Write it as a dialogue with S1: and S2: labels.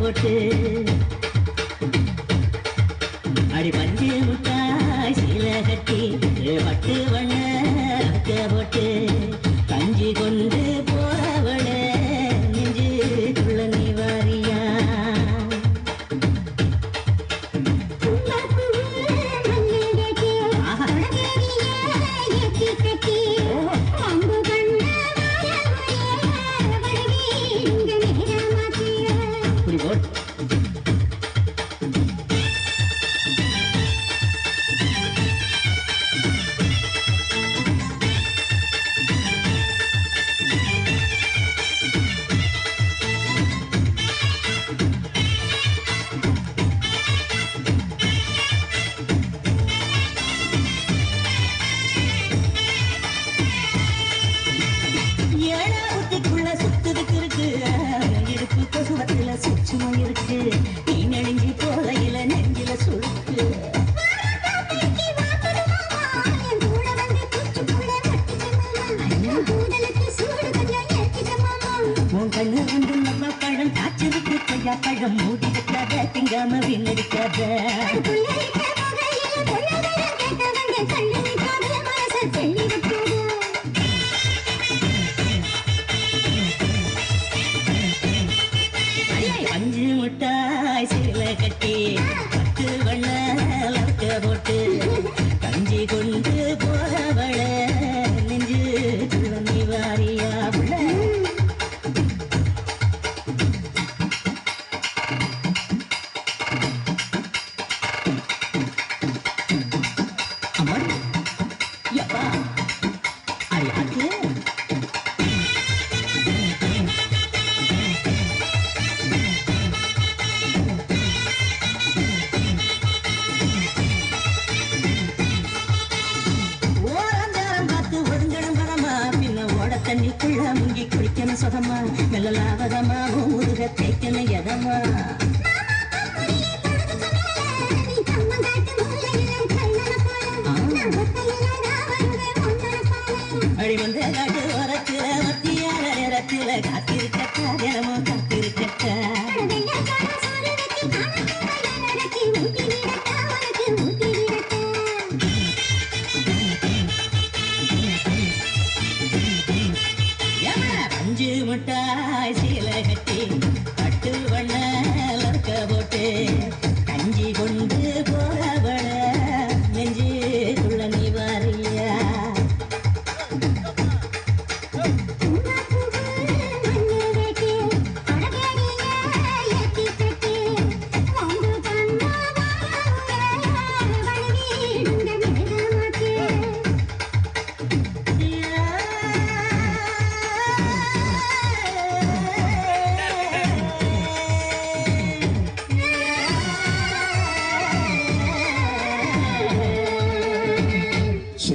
S1: போட்டு அடி பஞ்சு முட்டாய் சீல கட்டி பட்டு வண்ண போட்டு கஞ்சி கொண்டு போறவள நெஞ்சுக்குள்ள நீ வாரியா சுச்சுமா இருக்கு நீ நெடுஞ்சி போதையில நெஞ்சில சுருக்கு உன் கண்ணு வந்து நம்ம பழம் காய்ச்சலுக்கு கொய்யா பழம் மூடி வைக்காத திங்காம வீணடிக்காத பஞ்சு முட்டாய் சீல கட்டி பட்டு வண்ண லக்க போட்டு கஞ்சி கொண்டு போறவள நெஞ்சு நீ வாரியா புள்ள அம்மா யப்பா அரியாக்கு தண்ணிக்குள்ள முங்கி குளிக்கணும் சுகமா மெல்லலாவதமா ஊருக தேய்க்கணும் எதமா அடி வந்து காட்டு ஓரத்துல மத்தியார நேரத்துல காத்திருக்கட்டா தினமும் காத்திருக்கட்டா பஞ்சு முட்டாய் சீல கட்டி பட்டு வண்ண லக்க போட்டு கஞ்சி கொண்டு போற